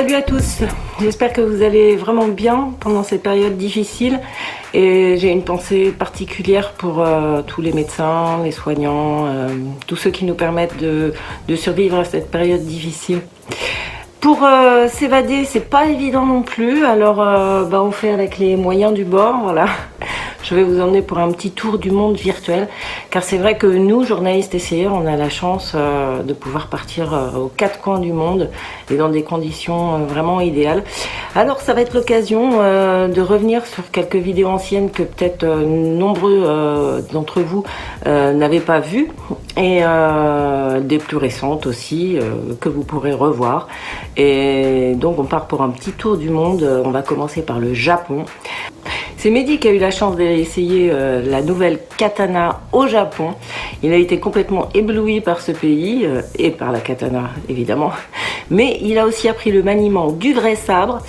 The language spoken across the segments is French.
Salut à tous, j'espère que vous allez vraiment bien pendant cette période difficile et j'ai une pensée particulière pour tous les médecins, les soignants, tous ceux qui nous permettent de survivre à cette période difficile. Pour s'évader, c'est pas évident non plus, alors on fait avec les moyens du bord, voilà. Je vais vous emmener pour un petit tour du monde virtuel, car c'est vrai que nous, journalistes essayeurs, on a la chance de pouvoir partir aux quatre coins du monde et dans des conditions vraiment idéales. Alors ça va être l'occasion de revenir sur quelques vidéos anciennes que peut-être nombreux d'entre vous n'avaient pas vues, et des plus récentes aussi que vous pourrez revoir. Et donc on part pour un petit tour du monde. On va commencer par le Japon. C'est Mehdi qui a eu la chance d'essayer la nouvelle katana au Japon. Il a été complètement ébloui par ce pays et par la katana évidemment. Mais il a aussi appris le maniement du vrai sabre.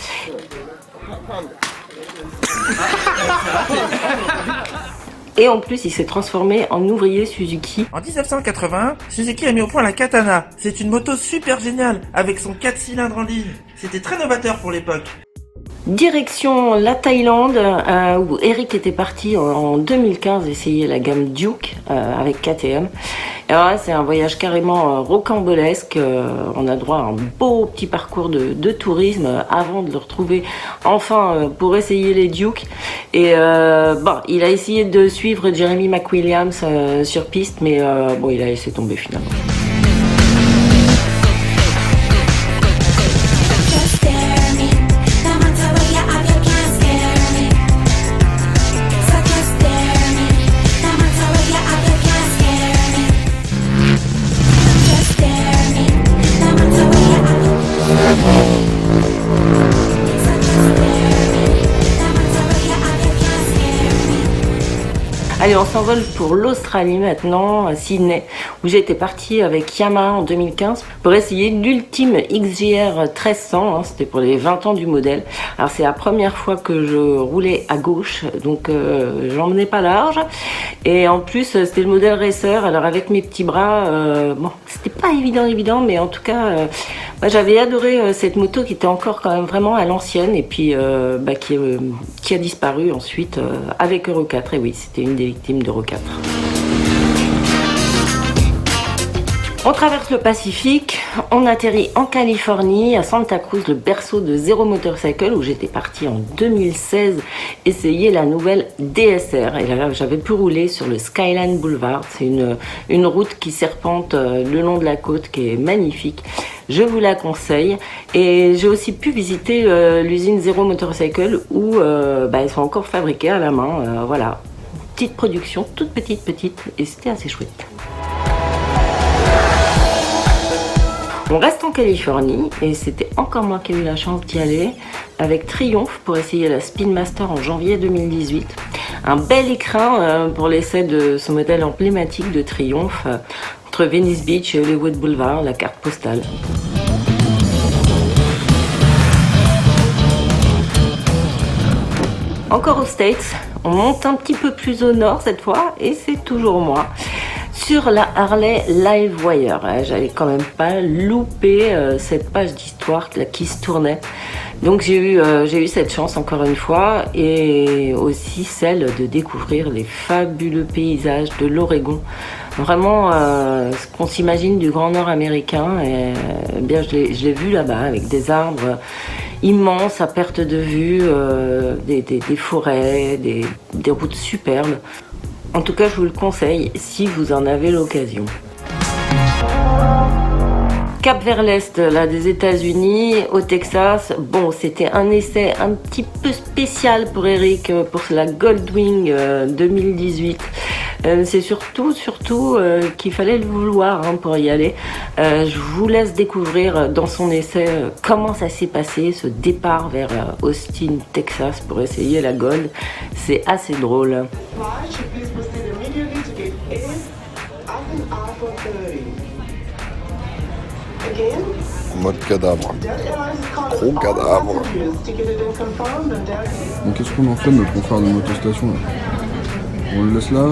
Et en plus, il s'est transformé en ouvrier Suzuki. En 1981, Suzuki a mis au point la Katana. C'est une moto super géniale, avec son 4 cylindres en ligne. C'était très novateur pour l'époque. Direction la Thaïlande, où Eric était parti en 2015 essayer la gamme Duke avec KTM. Et alors là, c'est un voyage carrément rocambolesque. On a droit à un beau petit parcours de tourisme avant de le retrouver enfin pour essayer les Duke. Et il a essayé de suivre Jeremy McWilliams sur piste, mais il a laissé tomber finalement. Allez, on s'envole pour l'Australie maintenant, à Sydney, où j'étais partie avec Yamaha en 2015 pour essayer l'ultime XJR 1300, c'était pour les 20 ans du modèle. Alors c'est la première fois que je roulais à gauche, donc j'en menais pas large. Et en plus, c'était le modèle racer, alors avec mes petits bras, c'était pas évident, mais en tout cas, moi j'avais adoré cette moto qui était encore quand même vraiment à l'ancienne, et puis qui a disparu ensuite avec Euro 4, et oui, c'était une des victimes d'Euro 4. On traverse le Pacifique, on atterrit en Californie, à Santa Cruz, le berceau de Zero Motorcycle, où j'étais partie en 2016 essayer la nouvelle DSR. Et là, j'avais pu rouler sur le Skyline Boulevard. C'est une route qui serpente le long de la côte, qui est magnifique. Je vous la conseille. Et j'ai aussi pu visiter l'usine Zero Motorcycle, où elles sont encore fabriquées à la main. Voilà, petite production, toute petite, et c'était assez chouette. On reste en Californie et c'était encore moi qui ai eu la chance d'y aller avec Triumph pour essayer la Spin Master en janvier 2018. Un bel écrin pour l'essai de ce modèle emblématique de Triumph entre Venice Beach et Hollywood Boulevard, la carte postale. Encore aux States, on monte un petit peu plus au nord cette fois et c'est toujours moi. Sur la Harley Livewire, j'avais quand même pas loupé cette page d'histoire qui se tournait. Donc j'ai eu cette chance encore une fois, et aussi celle de découvrir les fabuleux paysages de l'Oregon. Vraiment ce qu'on s'imagine du Grand Nord américain, et je l'ai vu là-bas avec des arbres immenses à perte de vue, des forêts, des routes superbes. En tout cas, je vous le conseille si vous en avez l'occasion. Cap vers l'est, là, des États-Unis, au Texas. Bon, c'était un essai un petit peu spécial pour Eric, pour la Goldwing 2018. C'est surtout qu'il fallait le vouloir pour y aller. Je vous laisse découvrir dans son essai comment ça s'est passé, ce départ vers Austin, Texas, pour essayer la Gold. C'est assez drôle. Mode cadavre. Gros cadavre. Donc qu'est-ce qu'on en fait de notre confrère de motostation là? On le laisse là.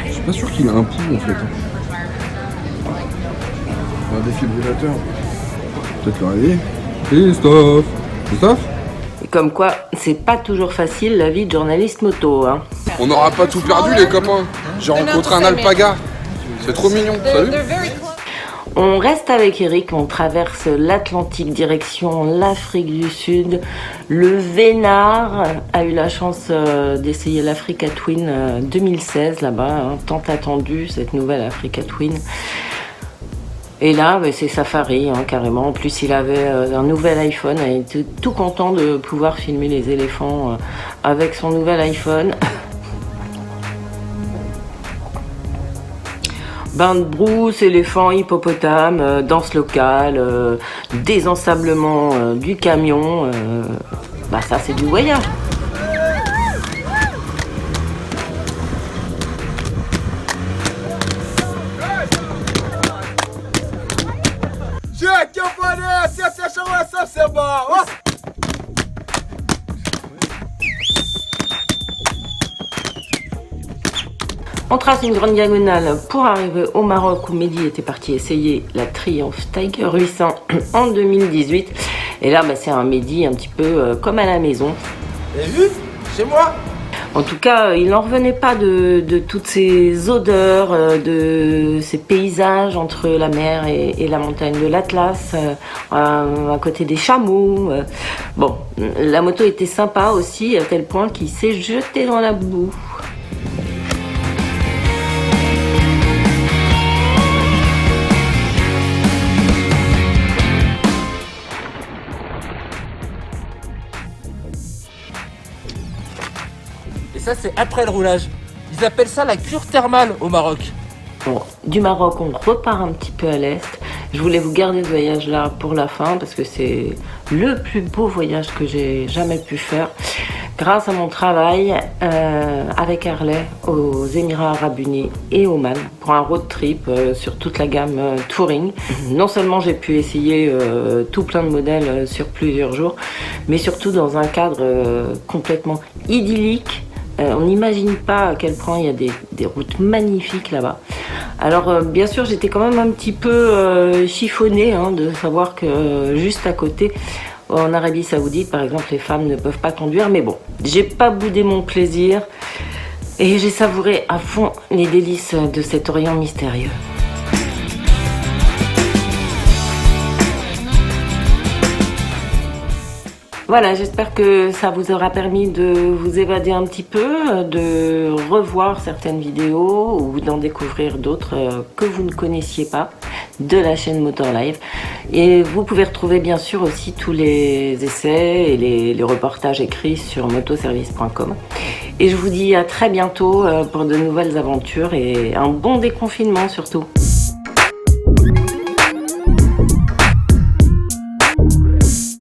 Je suis pas sûr qu'il a un pouls en fait. Un défibrillateur. Peut-être le réveiller. Christophe. Christophe? Et comme quoi, c'est pas toujours facile la vie de journaliste moto, hein. On n'aura pas tout perdu les copains. J'ai rencontré un alpaga. C'est trop mignon. Salut. On reste avec Eric, on traverse l'Atlantique direction l'Afrique du Sud. Le Vénard a eu la chance d'essayer l'Africa Twin 2016 là-bas, hein, tant attendu cette nouvelle Africa Twin. Et là, c'est safari, hein, carrément. En plus, il avait un nouvel iPhone, il était tout content de pouvoir filmer les éléphants avec son nouvel iPhone. Bain de brousse, éléphants, hippopotames, danse locale, désensablement du camion, ça c'est du voyage. On trace une grande diagonale pour arriver au Maroc où Mehdi était parti essayer la Triumph Tiger 800 en 2018. Et là, c'est un Mehdi un petit peu comme à la maison. T'as vu? Chez moi? En tout cas, il n'en revenait pas de toutes ces odeurs, de ces paysages entre la mer et la montagne de l'Atlas, à côté des chameaux. Bon, la moto était sympa aussi, à tel point qu'il s'est jeté dans la boue. Et ça, c'est après le roulage. Ils appellent ça la cure thermale au Maroc. Bon, du Maroc, on repart un petit peu à l'est. Je voulais vous garder ce voyage-là pour la fin parce que c'est le plus beau voyage que j'ai jamais pu faire. Grâce à mon travail avec Harley aux Émirats Arabes Unis et Oman pour un road trip sur toute la gamme Touring. Non seulement j'ai pu essayer tout plein de modèles sur plusieurs jours, mais surtout dans un cadre complètement idyllique. On n'imagine pas à quel point il y a des routes magnifiques là-bas. Alors bien sûr j'étais quand même un petit peu chiffonnée de savoir que juste à côté, en Arabie Saoudite par exemple, les femmes ne peuvent pas conduire. Mais bon, j'ai pas boudé mon plaisir et j'ai savouré à fond les délices de cet Orient mystérieux. Voilà, j'espère que ça vous aura permis de vous évader un petit peu, de revoir certaines vidéos ou d'en découvrir d'autres que vous ne connaissiez pas de la chaîne Motor Live. Et vous pouvez retrouver bien sûr aussi tous les essais et les reportages écrits sur motoservice.com. Et je vous dis à très bientôt pour de nouvelles aventures et un bon déconfinement surtout.